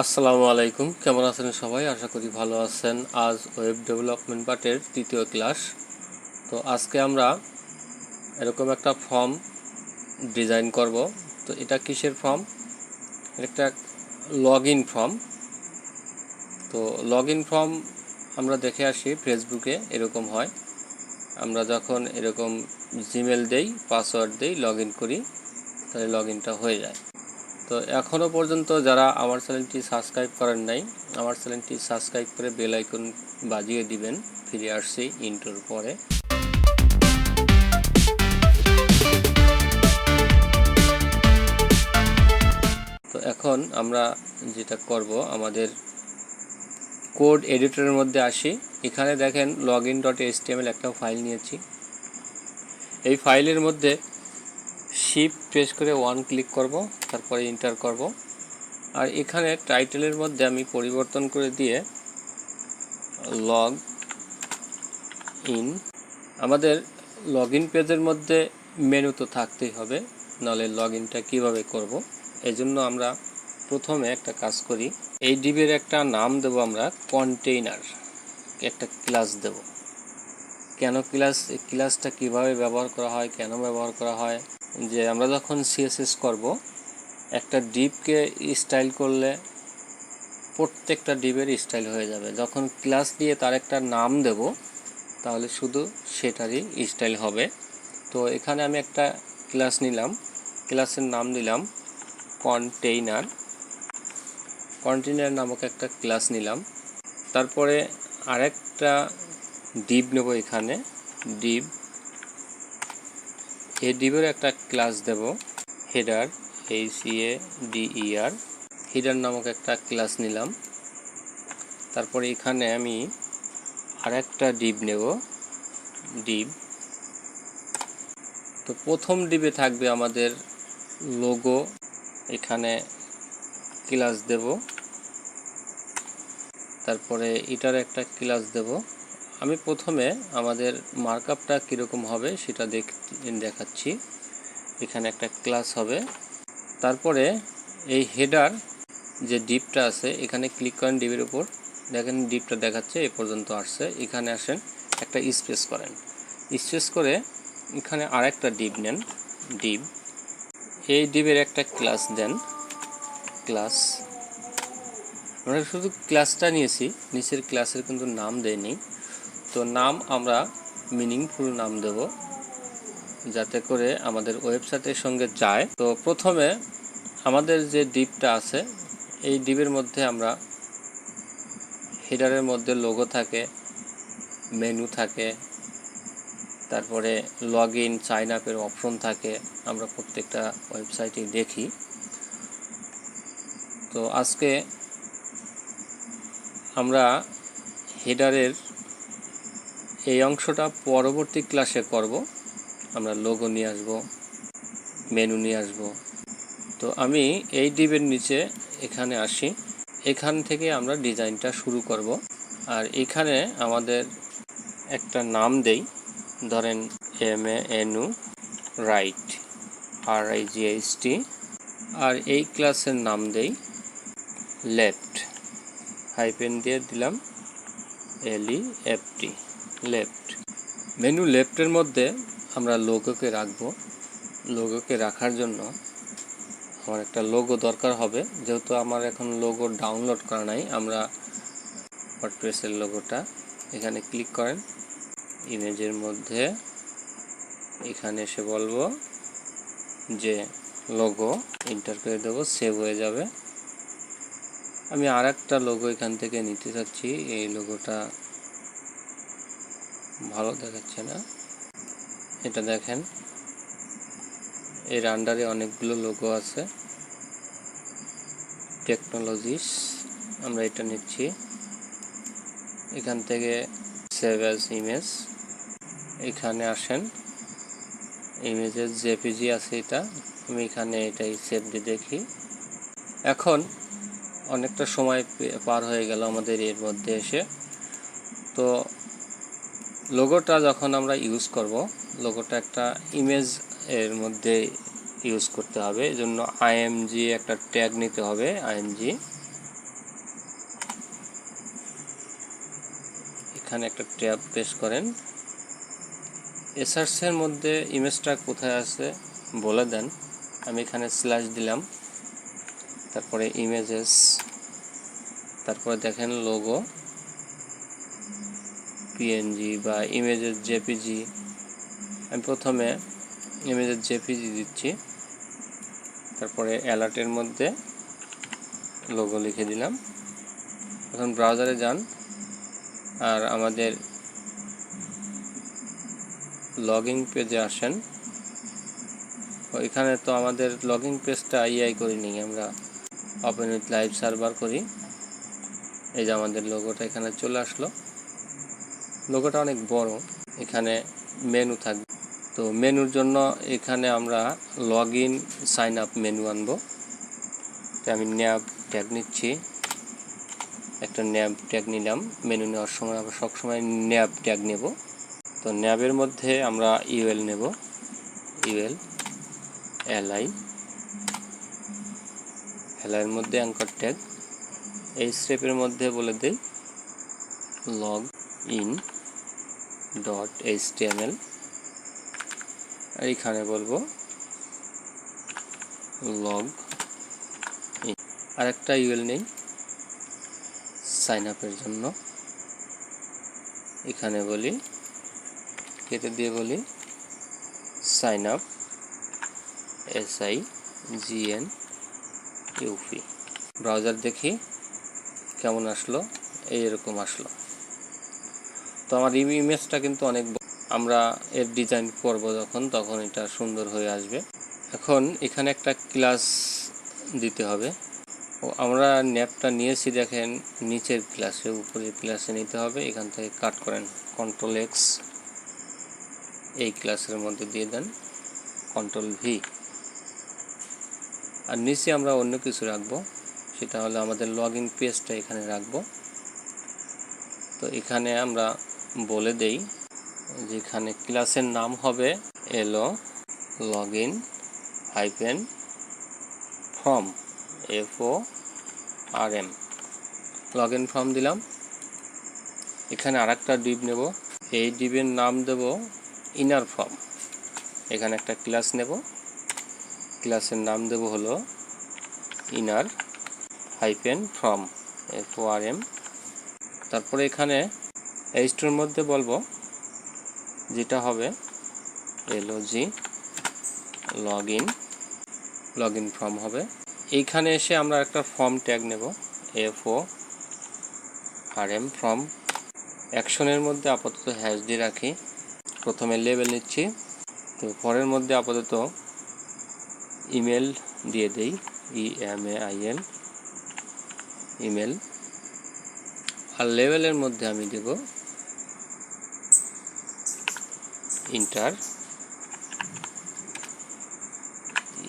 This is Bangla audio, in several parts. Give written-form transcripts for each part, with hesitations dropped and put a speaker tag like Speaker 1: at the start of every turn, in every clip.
Speaker 1: আসসালামু আলাইকুম, কেমন আছেন সবাই? আশা করি ভালো আছেন। আজ ওয়েব ডেভেলপমেন্ট পার্টের তৃতীয় ক্লাস। তো আজকে আমরা এরকম একটা ফর্ম ডিজাইন করব। তো এটা কিসের ফর্ম? একটা লগ ইন ফর্ম। তো লগ ইন ফর্ম আমরা দেখে আসি ফেসবুকে এরকম হয়। আমরা যখন এরকম জিমেল দেই, পাসওয়ার্ড দেই, লগ ইন করি, তাহলে লগ ইনটা হয়ে যায়। তো এখনও পর্যন্ত যারা আমার চ্যানেলটি সাবস্ক্রাইব করেন নাই, আমার চ্যানেলটি সাবস্ক্রাইব করে বেল আইকন বাজিয়ে দিবেন। ফিরে আসছি ইন্ট্রোর পরে। তো এখন আমরা যেটা করব, আমাদের কোড এডিটরের মধ্যে আসি। এখানে দেখেন login.html একটা ফাইল নিয়েছি। এই ফাইলের মধ্যে শিফট প্রেস করে 1 ক্লিক করব, তারপরে এন্টার করব। আর এখানে টাইটেলের মধ্যে আমি পরিবর্তন করে দিয়ে লগ ইন। আমাদের লগ ইন পেজের মধ্যে মেনু তো থাকতেই হবে, নাহলে লগ ইনটা কীভাবে করব। এই জন্য আমরা প্রথমে একটা কাজ করি, এই ডিবের একটা নাম দেব আমরা কন্টেইনার, একটা ক্লাস দেব। কেন ক্লাসটা কিভাবে ব্যবহার করা হয়, কেন ব্যবহার করা হয়, যে আমরা যখন সিএসএস করব, একটা ডিবকে স্টাইল করলে প্রত্যেকটা ডিবের স্টাইল হয়ে যাবে। যখন ক্লাস দিয়ে তার একটা নাম দেব, তাহলে শুধু সেটারই স্টাইল হবে। তো এখানে আমি একটা ক্লাস নিলাম, ক্লাসের নাম দিলাম কন্টেইনার। কন্টেইনার নামক একটা ক্লাস নিলাম। তারপরে আরেকটা ডিব নেব, এখানে ডিব। এই ডিবের একটা ক্লাস দেব হেডার, HEADER। হেডার নামক একটা ক্লাস নিলাম। তারপরে এখানে আমি আরেকটা ডিব নেব, ডিব। তো প্রথম ডিবে থাকবে আমাদের লোগো, এখানে ক্লাস দেব। তারপরে এটার একটা ক্লাস দেব। আমি প্রথমে আমাদের মার্কআপটা কীরকম হবে সেটা দেখাচ্ছি। এখানে একটা ক্লাস হবে। তারপরে এই হেডার যে ডিপটা আছে, এখানে ক্লিক করেন ডিবের উপর, দেখেন ডিপটা দেখাচ্ছে এ পর্যন্ত আসছে। এখানে আসেন, একটা স্পেস করেন, স্পেস করে এখানে আরেকটা ডিব নেন, ডিব। এই ডিবের একটা ক্লাস দেন, ক্লাস। আমরা শুধু ক্লাসটা নিয়েছি, নিচের ক্লাসের কিন্তু নাম দেয়নি। তো নাম আমরা মিনিংফুল নাম দেব, যাতে করে আমাদের ওয়েবসাইটের সঙ্গে যায়। তো প্রথমে আমাদের যে ডিবটা আছে, এই ডিবের মধ্যে আমরা হেডারের মধ্যে লোগো থাকে, মেনু থাকে, তারপরে লগ ইন, সাইন আপের অপশন থাকে। আমরা প্রত্যেকটা ওয়েবসাইটে দেখি। তো আজকে আমরা হেডারের এই অংশটা পরবর্তী ক্লাসে করব। আমরা লোগো নিয়ে আসব, মেনু নিয়ে আসব। তো আমি এই ডিবের নিচে এখানে আসি, এখান থেকে আমরা ডিজাইনটা শুরু করব। আর এখানে আমাদের একটা নাম দেই, ধরেন MANU রাইট, RIGHT। আর এই ক্লাসের নাম দেই লেফট, হাইপেন দিয়ে দিলাম LEFT, লেফট। মেনু লেফটের মধ্যে আমরা লোগোকে রাখবো। লোগোকে রাখার জন্য আমার একটা লোগো দরকার হবে, যেহেতু আমার এখন লোগো ডাউনলোড করা নাই। আমরা ওয়ার্ডপ্রেসের লোগোটা এখানে ক্লিক করেন, ইমেজের মধ্যে এখানে এসে বলবো যে লোগো, এন্টার করে দেবো, সেভ হয়ে যাবে। আমি আর একটা লোগো এখান থেকে নিতে চাচ্ছি। এই লোগোটা ভালো দেখাচ্ছে না, এটা দেখেন, এর আন্ডারে অনেকগুলো লোগো আছে। টেকনোলজিস, আমরা এটা নিচ্ছি। এখান থেকে সেভ অ্যাজ ইমেজ, এখানে আসেন, ইমেজের জেপিজি আছে, এটা আমি এখানে এটাই সেভ দিয়ে দেখি। এখন অনেকটা সময় পার হয়ে গেল আমাদের এর মধ্যে এসে। তো লোগোটা যখন আমরা ইউজ করব, লোগোটা একটা ইমেজ এর মধ্যে ইউজ করতে হবে। এজন্য IMG একটা ট্যাগ নিতে হবে, IMG। এখানে একটা ট্যাব প্রেস করেন, সার্চের মধ্যে ইমেজটা কোথায় আছে বলে দেন। আমি এখানে স্ল্যাশ দিলাম, তারপরে ইমেজেস, তারপরে দেখেন লোগো পিএনজি বা ইমেজের জেপিজি। আমি প্রথমে ইমেজের জেপিজি দিচ্ছি, তারপরে অ্যালার্টের মধ্যে লোগো লিখে দিলাম। এখন ব্রাউজারে যান আর আমাদের লগইন পেজে আসেন। এখানে তো আমাদের লগইন পেজটা আইআই করিনি, আমরা ওপেন উইথ লাইভ সার্ভার করি। এই যে আমাদের লোগোটা এখানে চলে আসলো। লোগোটা অনেক বড়, এখানে মেনু থাকবে। তো মেনুর জন্য এখানে আমরা log in sign up menu আনবো। তো আমি ন্যাব ট্যাগ নিচ্ছি, একটা ন্যাব ট্যাগ নিলাম। মেনু নেওয়ার সময় আমরা সবসময় ন্যাব ট্যাগ নেব। তো ন্যাবের মধ্যে আমরা ইউএল নেব, ইউএল এলআই, এলআইয়ের মধ্যে অ্যাঙ্কর ট্যাগ। এই স্টেপের মধ্যে বলে দেই লগ ইন ডট এইচটিএমএল, আর এখানে বলবো লগ ইন। আর একটা ইউএল নেই সাইন আপের জন্য, এখানে বলি কেটে দিয়ে বলি সাইন আপ SIGNUP। ব্রাউজার দেখি কেমন আসলো, এইরকম আসলো। তো আমার ইমেজটা কিন্তু অনেক, আমরা এর ডিজাইন করব তখন এটা সুন্দর হয়ে আসবে। এখন এখানে একটা ক্লাস দিতে হবে। আমরা ন্যাপটা নিয়েছি দেখেন নিচের ক্লাসে, উপরের ক্লাসে নিতে হবে। এখান থেকে কাট করেন, Ctrl+X, এই ক্লাসের মধ্যে দিয়ে দেন, Ctrl+V। আর নিচে আমরা অন্য কিছু রাখবো, সেটা হলো আমাদের লগ ইন পেজটা এখানে রাখবো। তো এখানে আমরা বলে দেই যে এখানে ক্লাসের নাম হবে এলো login -form, FORM, log in form দিলাম। এখানে আরেকটা ডিভ নেব, এই ডিভের নাম দেব ইনার ফর্ম। এখানে একটা ক্লাস নেব, ক্লাসের নাম দেব হলো inner-form, FORM। তারপরে এখানে এইচটার মধ্যে বলবো যেটা হবে LOG লগ ইন ফর্ম হবে। এইখানে এসে আমরা একটা ফর্ম ট্যাগ নেব, FORM ফর্ম। অ্যাকশনের মধ্যে আপাতত হ্যাশ দিয়ে রাখি। প্রথমে লেবেল নিচ্ছি, তো পরের মধ্যে আপাতত ইমেল দিয়ে দেই, EMAIL, ইমেল। আর লেভেলের মধ্যে আমি দেব ইন্টার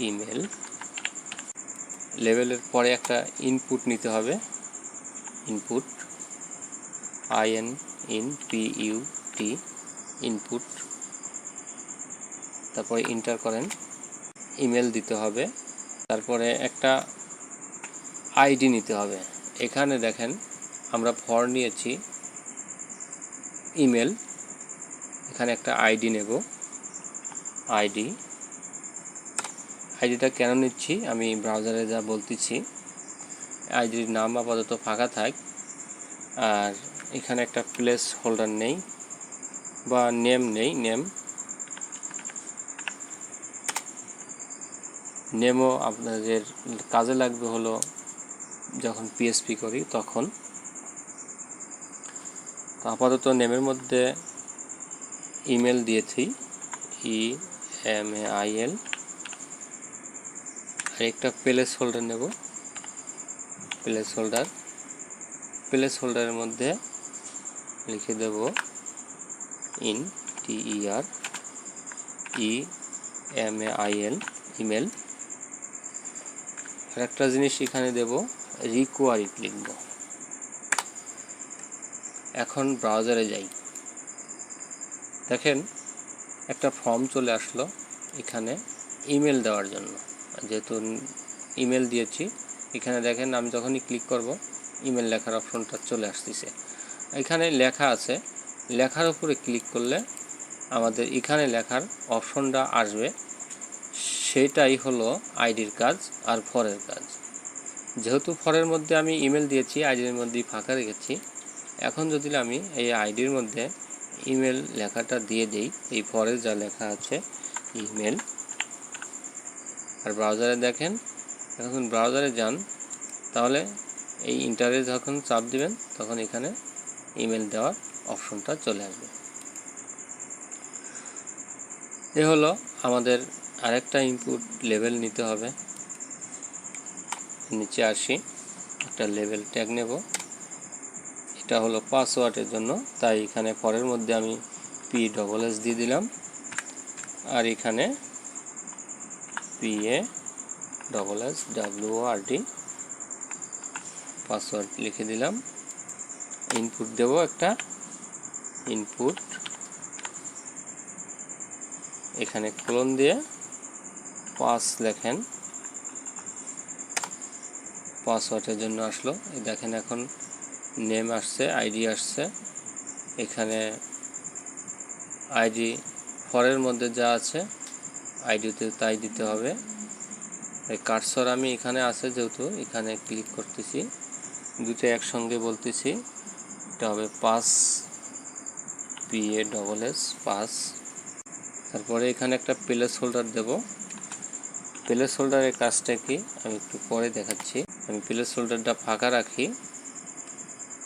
Speaker 1: ইমেল। লেভেলের পরে একটা ইনপুট নিতে হবে, ইনপুট, INPUT, ইনপুট। তারপরে ইন্টার করেন, ইমেল দিতে হবে। তারপরে একটা আইডি নিতে হবে। এখানে দেখেন আমরা ফর নিয়েছি ইমেল, এখানে একটা আইডি নেব, আইডিটা কেন নিচ্ছি আমি ব্রাউজারে যা বলতেছি। আইডির নাম আপাতত ফাঁকা থাক। আর এখানে একটা প্লেস হোল্ডার নেই বা নেম নেই, নেমও আপনাদের কাজে লাগবে হলো যখন PHP করি তখন। তো আপাতত নেমের মধ্যে ইমেল দিয়েছি, EMAIL। আর একটা প্লেস হোল্ডার নেব, প্লেস হোল্ডারের মধ্যে লিখে দেব INTER ইমেল। আর একটা জিনিস এখানে দেব রিকোয়ারিড লিখব। এখন ব্রাউজারে যাই, দেখেন একটা ফর্ম চলে আসলো এখানে ইমেল দেওয়ার জন্য। যেহেতু ইমেল দিয়েছি, এখানে দেখেন আমি যখনই ক্লিক করব ইমেল লেখার অপশনটা চলে আসতেছে। এখানে লেখা আছে, লেখার উপরে ক্লিক করলে আমাদের এখানে লেখার অপশনটা আসবে, সেটাই হলো আইডির কাজ আর ফরের কাজ। যেহেতু ফরের মধ্যে আমি ইমেল দিয়েছি, আইডির মধ্যে ফাঁকা রেখেছি, এখন যদি আমি এই আইডির মধ্যে ইমেল লেখাটা দিয়ে দিই, এই ফরে যা লেখা আছে ইমেল, আর ব্রাউজারে দেখেন, এখন ব্রাউজারে যান, তাহলে এই ইন্টারে যখন চাপ দিবেন তখন এখানে ইমেল দেওয়ার অপশনটা চলে আসবে। এ হলো আমাদের আরেকটা ইনপুট লেভেল নিতে হবে। নিচে আসি, একটা লেভেল ট্যাগ নেব, এটা হলো পাসওয়ার্ডের জন্য, তাই এখানে ফরের মধ্যে আমি PSS দিয়ে দিলাম, আর এখানে PASSWORD পাসওয়ার্ড লিখে দিলাম। ইনপুট দেব একটা ইনপুট, এখানে ক্লোন দিয়ে পাস লেখেন, পাসওয়ার্ডের জন্য আসলো। এই দেখেন এখন নেম আসছে, আইডি আসছে, এখানে আইডি ফরের মধ্যে যা আছে আইডিতে তাই দিতে হবে। এই কার্সর আমি এখানে আছে যেহেতু এখানে ক্লিক করতেছি, দুটো একসঙ্গে বলতেছি, এটা হবে পাস, PASS পাস। তারপরে এখানে একটা প্লেস হোল্ডার দেব। প্লেস হোল্ডারের কাজটা কি আমি একটু পরে দেখাচ্ছি। আমি প্লেস হোল্ডারটা ফাঁকা রাখি,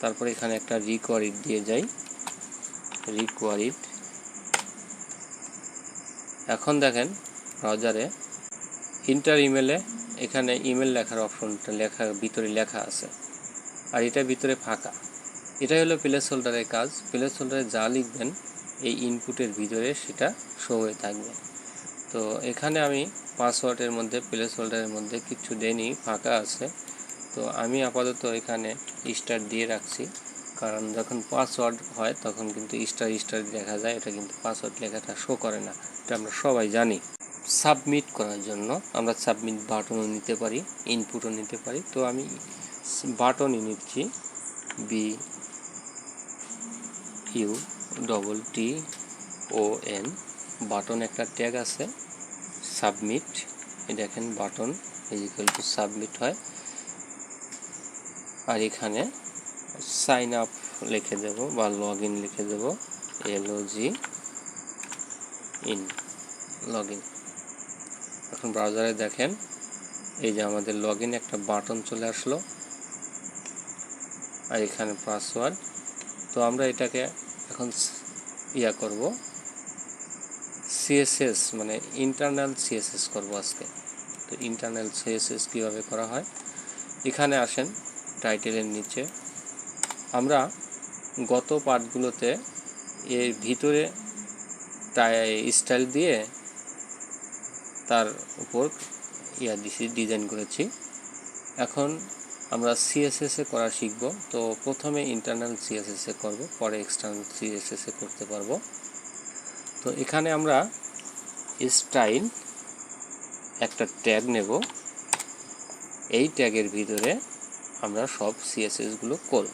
Speaker 1: তারপরে এখানে একটা রিকোয়ারিড দিয়ে যাই, রিকোয়ারিড। এখন দেখেন ব্রাউজারে ইন্টার ইমেলে এখানে ইমেল লেখার অপশনটা ভিতরে লেখা আছে, আর এটা ভিতরে ফাঁকা। এটাই হলো প্লেস হোল্ডারের কাজ। প্লেস হোল্ডারে যা লিখবেন এই ইনপুটের ভিতরে সেটা শো হয়ে থাকবে। তো এখানে আমি পাসওয়ার্ডের মধ্যে প্লেস হোল্ডারের মধ্যে কিছু দেইনি, ফাঁকা আছে। তো আমি আপাতত এখানে স্টার দিয়ে রাখছি, কারণ যখন পাসওয়ার্ড হয় তখন কিন্তু স্টার দেখা যায়, এটা কিন্তু পাসওয়ার্ড লেখাটা শো করে না, এটা আমরা সবাই জানি। সাবমিট করার জন্য আমরা সাবমিট বাটনও নিতে পারি, ইনপুটও নিতে পারি। তো আমি বাটনই নিচ্ছি, BUTTON, বাটন একটা ট্যাগ আছে, সাবমিট। এই দেখেন বাটন ইকুয়াল টু সাবমিট হয়, আর এখানে সাইন আপ লিখে দেব বা লগ ইন লিখে দেব, LOGIN, লগ ইন। এখন ব্রাউজারে দেখেন এই যে আমাদের লগ ইন একটা বাটন চলে আসলো, আর এখানে পাসওয়ার্ড। তো আমরা এটাকে এখন করব, CSS মানে ইন্টারনাল CSS করব আজকে। তো ইন্টারনাল CSS কীভাবে করা হয়, এখানে আসেন, টাইটেলের নিচে আমরা গত পার্টগুলোতে এর ভিতরে স্টাইল দিয়ে তার উপর ডিজাইন করেছি। এখন আমরা CSS এ করা শিখব। তো প্রথমে ইন্টারনাল CSS এ করব, পরে এক্সটার্নাল CSS এ করতে পারবো। তো এখানে আমরা স্টাইল একটা ট্যাগ নেব, এই ট্যাগের ভিতরে আমরা সব CSS গুলো করব।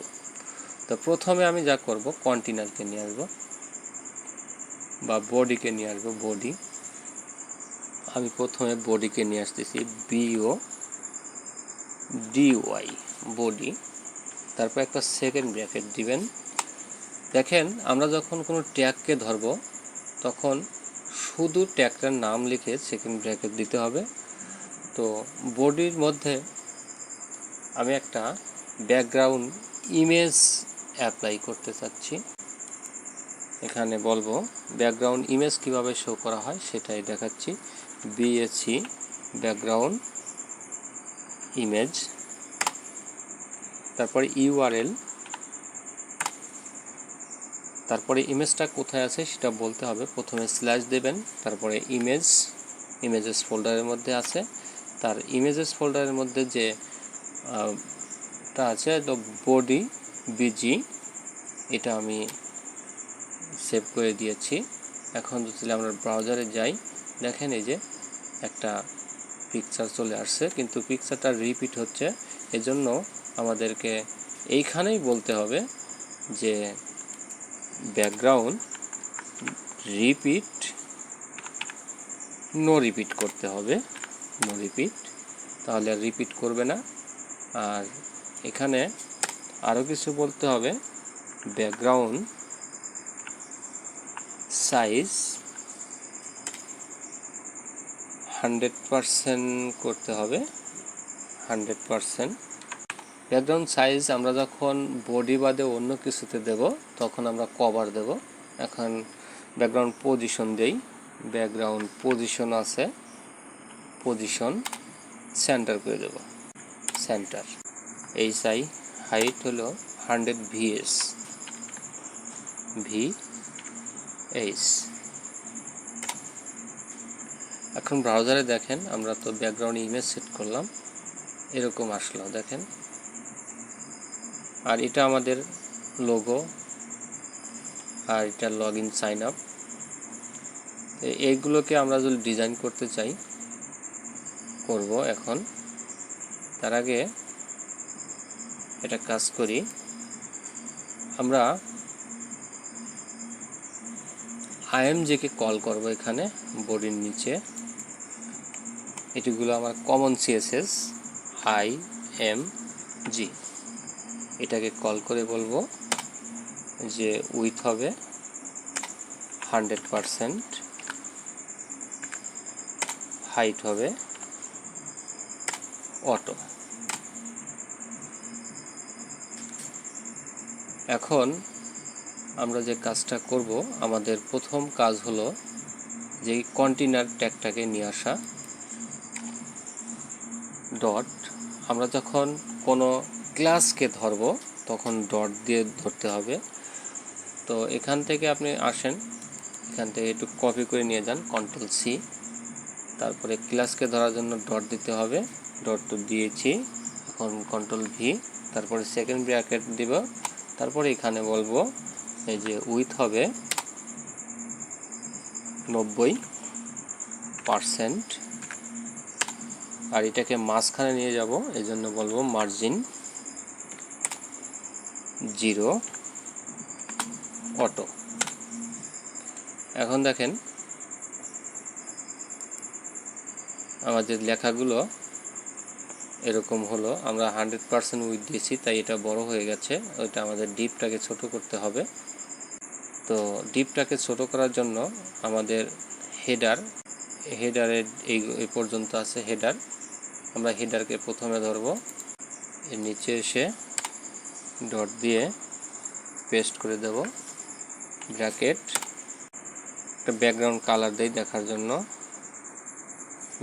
Speaker 1: তো প্রথমে আমি যা করব, কন্টেনারকে নিয়ে আসবো বা বডিকে নিয়ে আসবো, বডি। আমি প্রথমে বডিকে নিয়ে আসতেছি, BODY, বডি। তারপর একটা সেকেন্ড ব্র্যাকেট দিবেন। দেখেন আমরা যখন কোনো ট্যাগকে ধরব তখন শুধু ট্যাগটার নাম লিখে সেকেন্ড ব্র্যাকেট দিতে হবে। তো বডির মধ্যে আমি একটা ব্যাকগ্রাউন্ড ইমেজ অ্যাপ্লাই করতে চাচ্ছি। এখানে বলবো ব্যাকগ্রাউন্ড ইমেজ কিভাবে শো করা হয় সেটাই দেখাচ্ছি, BSC ব্যাকগ্রাউন্ড ইমেজ। তারপরে URL, তারপরে ইমেজটা কোথায় আছে সেটা বলতে হবে। প্রথমে স্ল্যাশ দেবেন, তারপরে ইমেজেস ফোল্ডারের মধ্যে আছে। তার ইমেজেস ফোল্ডারের মধ্যে যে টা আছে তো বডি BG, এটা আমি সেভ করে দিয়েছি। এখন যদি আমরা ব্রাউজারে যাই, দেখেন এই যে একটা পিকচার চলে আসছে, কিন্তু পিকচারটা রিপিট হচ্ছে, এজন্য আমাদেরকে এইখানেই বলতে হবে যে ব্যাকগ্রাউন্ড রিপিট নো রিপিট করতে হবে, নো রিপিট, তাহলে আর রিপিট করবে না। আর এখানে আরও কিছু বলতে হবে, ব্যাকগ্রাউন্ড সাইজ 100% করতে হবে, 100%। ব্যাকগ্রাউন্ড সাইজ আমরা যখন বডি বাদে অন্য কিছুতে দেব তখন আমরা কভার দেব। এখন ব্যাকগ্রাউন্ড পজিশন দেই, ব্যাকগ্রাউন্ড পজিশন আছে, পজিশন সেন্টার করে দেব, সেন্টার। HI হাইট হলো 100 VS, VH। এখন ব্রাউজারে দেখেন, আমরা তো ব্যাকগ্রাউন্ড ইমেজ সেট করলাম, এরকম আসলো দেখেন। আর এটা আমাদের লোগো, আর এটা লগ ইন সাইন আপ। এইগুলোকে আমরা যদি ডিজাইন করতে চাই করব এখন। তার আগে এটা কাজ করি, আমরা IMG কে কল করব এখানে বডির নিচে। এটিগুলো আমার কমন CSS IMG। এটাকে কল করে বলবো যে উইথ হবে 100%, হাইট হবে অটো। এখন আমরা যে কাজটা করব, আমাদের প্রথম কাজ হলো যে কন্টেইনার ট্যাগটাকে নিয়ে আসা। ডট, আমরা যখন কোনো ক্লাসকে ধরব তখন ডট দিয়ে ধরতে হবে। তো এখান থেকে আপনি আসেন, এখান থেকে একটু কপি করে নিয়ে যান, Ctrl+C। তারপরে ক্লাসকে ধরার জন্য ডট দিতে হবে, ডট তো দিয়েছি। এখন Ctrl+V, তারপরে সেকেন্ড ব্র্যাকেট দিব। তারপরে এখানে বলবো এই যে উইথ হবে 90%, আর এটাকে মাঝখানে নিয়ে যাব, এই জন্য বলবো মার্জিন 0 অটো। এখন দেখেন আমাদের লেখাগুলো এরকম হলো। আমরা 100% উইথ দিয়েছি, তাই এটা বড় হয়ে গেছে। ওইটা আমাদের ডিপটাকে ছোট করতে হবে। তো ডিপটাকে ছোট করার জন্য আমাদের হেডারের এই পর্যন্ত আছে হেডার। আমরা হেডারকে প্রথমে ধরব, এর নিচে এসে ডট দিয়ে পেস্ট করে দেব, ব্র্যাকেট। একটা ব্যাকগ্রাউন্ড কালার দেই দেখার জন্য,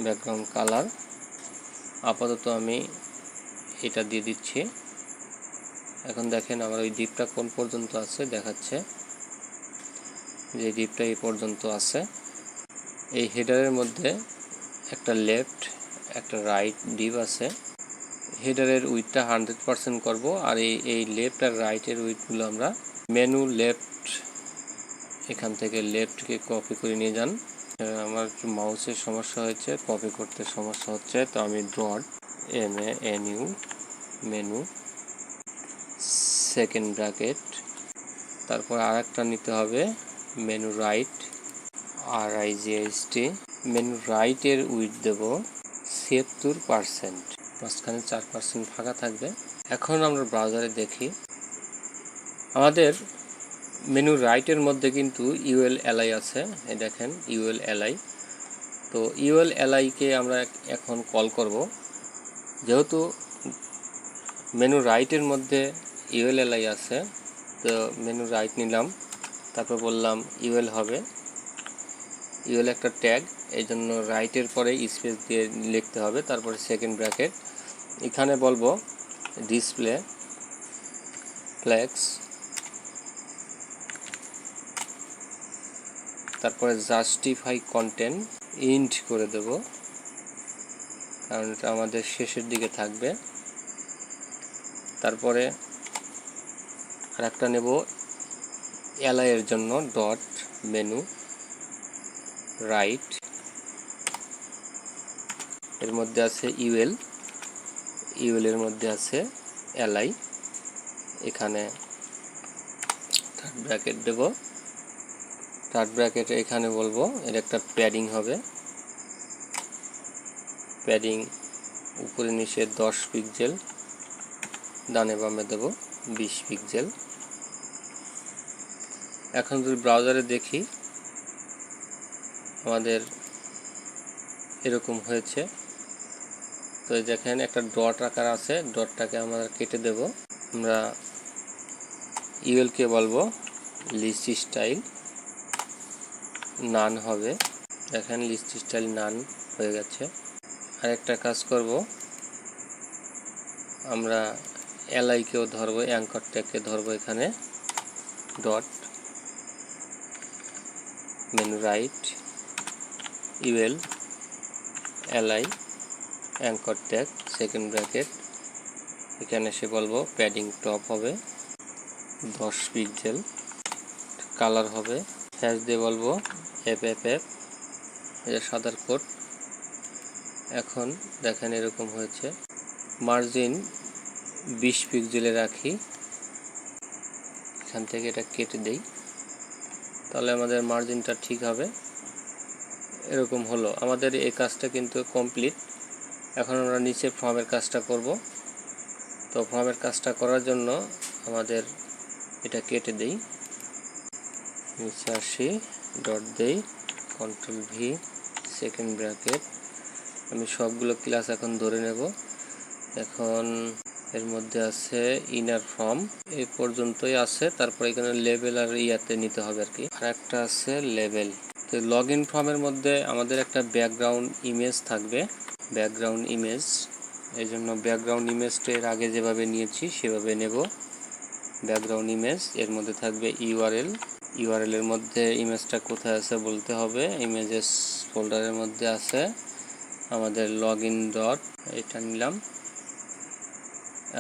Speaker 1: ব্যাকগ্রাউন্ড কালার আপাতত আমি এটা দিয়ে দিচ্ছি। এখন দেখেন আমার ওই ডিপটা কোন পর্যন্ত আছে দেখাচ্ছে, যে ডিপটা এই পর্যন্ত আছে। এই হেডারের মধ্যে একটা লেফট একটা রাইট ডিপ আছে। হেডারের উইথটা 100% করব, আর এই লেফট আর রাইটের উইথগুলো আমরা মেনু লেফট, এখান থেকে লেফটকে কপি করে নিয়ে যান। আমার একটু মাউসের সমস্যা হয়েছে, কপি করতে সমস্যা হচ্ছে, তো আমি dot MENU menu second bracket, তারপর আরেকটা নিতে হবে মেনু রাইট RIGHT। মেনু রাইটের উইথ দেব 76%, মাঝখানে 4% ফাঁকা থাকবে। এখন আমরা ব্রাউজারে দেখি, আমাদের মেনু রাইটের মধ্যে কিন্তু ULLI আছে, এই দেখেন ULLI। তো ULLI কে আমরা এখন কল করব। যেহেতু মেনু রাইটের মধ্যে ULLI আছে, তো মেনু রাইট নিলাম, তারপর বললাম UL হবে, UL একটা ট্যাগ, এই জন্য রাইটের পরে স্পেস দিয়ে লিখতে হবে। তারপরে সেকেন্ড ব্র্যাকেট, এখানে বলবো ডিসপ্লে ফ্লেক্স, তারপরে জাস্টিফাই কন্টেন্ট ইন্ট করে দেব, কারণ এটা আমাদের শেষের দিকে থাকবে। তারপরে আরেকটা নেব LI এর জন্য, ডট মেনু রাইট, এর মধ্যে আছে UL এর মধ্যে আছে LI। এখানে থার্ড ব্র্যাকেট দেব। থার্ড ব্র্যাকেটে এখানে বলবো এর একটা প্যাডিং হবে, প্যাডিং উপরে নিচে 10 পিক্সেল, ডানে বামে দেব 20 পিক্সেল। এখন যদি ব্রাউজারে দেখি আমাদের এরকম হয়েছে। তো দেখেন একটা ডট আকার আছে, ডটটাকে আমরা কেটে দেব। আমরা ইউএলকে বলবো লিস্ট স্টাইল নান হবে। দেখেন লিস্ট স্টাইল নান হয়ে গেছে। আরেকটা কাজ করব, আমরা এলআইকেও ধরবো, অ্যাঙ্কর ট্যাগকে ধরবো এখানে dot menu right UL LI anchor tag second bracket, এখানে এসে বলবো প্যাডিং টপ হবে 10 পিক্সেল, কালার হবে হ্যাশ দিয়ে বলবো এফএফএফ, এটা সাদার কোড। এখন দেখেন এরকম হয়েছে। মার্জিন 20 পিক্সেলে রাখি, এখান থেকে এটা কেটে দেই, তাহলে আমাদের মার্জিনটা ঠিক হবে। এরকম হলো আমাদের এই কাজটা কিন্তু কমপ্লিট। এখন আমরা নিচে ফর্মের কাজটা করব। তো ফর্মের কাজটা করার জন্য আমাদের এটা কেটে দেই, নিচে আসি, ডট দেই, কন্ট্রোল ভি, সেকেন্ড ব্র্যাকেট। আমি সবগুলো ক্লাস এখন ধরে নেব। এখন এর মধ্যে আছে ইনার ফর্ম, এই পর্যন্তই আছে। তারপর এখানে লেবেল আর ইয়াতে নিতে হবে আর কি। আর একটা আছে লেবেল। তো লগ ইন ফর্মের মধ্যে আমাদের একটা ব্যাকগ্রাউন্ড ইমেজ থাকবে, ব্যাকগ্রাউন্ড ইমেজ। এই জন্য ব্যাকগ্রাউন্ড ইমেজটা এর আগে যেভাবে নিয়েছি সেভাবে নেব। ব্যাকগ্রাউন্ড ইমেজ এর মধ্যে থাকবে ইউআরএল, ইউআরএল এর মধ্যে ইমেজটা কোথায় আছে বলতে হবে। ইমেজেস ফোল্ডারের মধ্যে আছে আমাদের লগ ইন ডট, এটা নিলাম।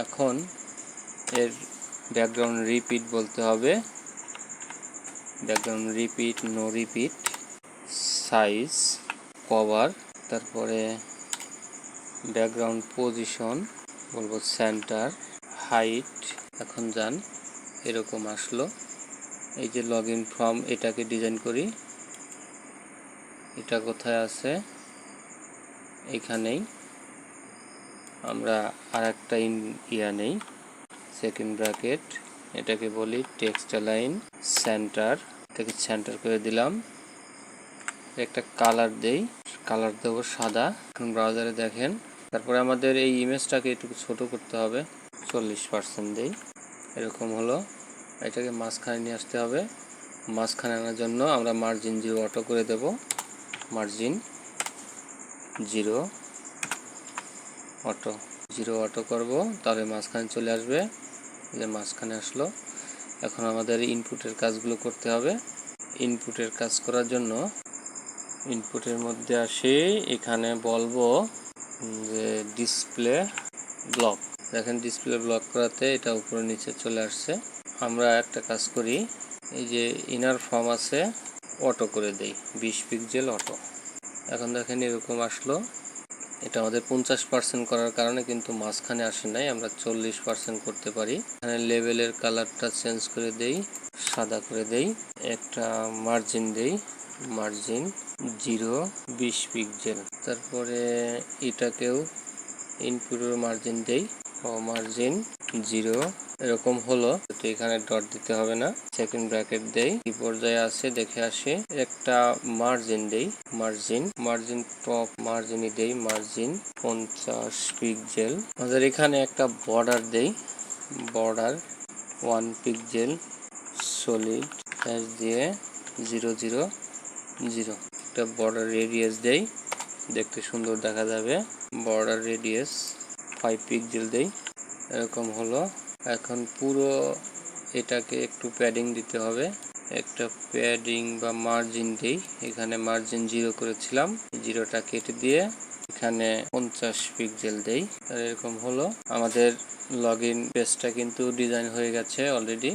Speaker 1: এখন এর ব্যাকগ্রাউন্ড রিপিট বলতে হবে, background repeat, no repeat, size, cover, তারপরে ব্যাকগ্রাউন্ড পজিশন বলবো সেন্টার, হাইট। এখন যান, এরকম আসলো। এই যে লগ ইন ফর্ম, এটাকে ডিজাইন করি। এটা কোথায় আছে? এখানেই। আমরা আর একটা ইয়া নেই, সেকেন্ড ব্র্যাকেট, এটাকে বলি টেক্সট লাইন সেন্টার, এটাকে সেন্টার করে দিলাম। একটা কালার দেই, কালার দেবো সাদা। এখন ব্রাউজারে দেখেন। তারপরে আমাদের এই ইমেজটাকে একটু ছোট করতে হবে, 40% দেই, এরকম হলো। এটাকে মাঝখানে নিয়ে আসতে হবে। মাঝখানে আনার জন্য আমরা মার্জিন 0 অটো করে দেব, মার্জিন 0 অটো, 0 অটো করব, তাহলে মাঝখানে চলে আসবে। যে মাঝখানে আসলো। এখন আমাদের ইনপুটের কাজগুলো করতে হবে। ইনপুটের কাজ করার জন্য ইনপুটের মধ্যে আসি, এখানে বলবো যে ডিসপ্লে ব্লক। দেখেন ডিসপ্লে ব্লক করাতে এটা উপরে নিচে চলে আসছে। আমরা একটা কাজ করি, এই যে ইনার ফর্ম আছে অটো করে দেই, 20 পিক্সেল অটো। এখন দেখেন এরকম আসলো। এটা আমাদের 50% করার কারণে কিন্তু মাঝখানে আসে নাই, আমরা 40% করতে পারি। এখানে লেবেলের কালারটা চেঞ্জ করে দেই, সাদা করে দেই। একটা মার্জিন দেই, মার্জিন 0 20 পিক্সেল। তারপরে এটাকেও ইনপুটের মার্জিন দেই, মার্জিন 0, এরকম হলো। তো এখানে ডট দিতে হবে না, সেকেন্ড ব্র্যাকেট দেই। কি পর্যায়ে আছে দেখে আসি। একটা মার্জিন দেই, মার্জিন টপ মার্জিনই দেই, মার্জিন 50 পিক্সেল। আমাদের এখানে একটা বর্ডার দেই, বর্ডার 1 পিক্সেল সলিড হ্যাশ দিয়ে 0 0 0। একটা বর্ডার রেডিয়াস দেই, দেখতে সুন্দর দেখা যাবে। বর্ডার রেডিয়াস 5 পিক্সেল দেই, এরকম হলো। এখন পুরো এটাকে একটু প্যাডিং দিতে হবে, একটা প্যাডিং বা মার্জিন দেই। এখানে মার্জিন 0 করেছিলাম, 0টা কেটে দিয়ে এখানে 50 পিক্সেল দেই। এরকম হলো। আমাদের লগ ইন পেজটা কিন্তু ডিজাইন হয়ে গেছে অলরেডি।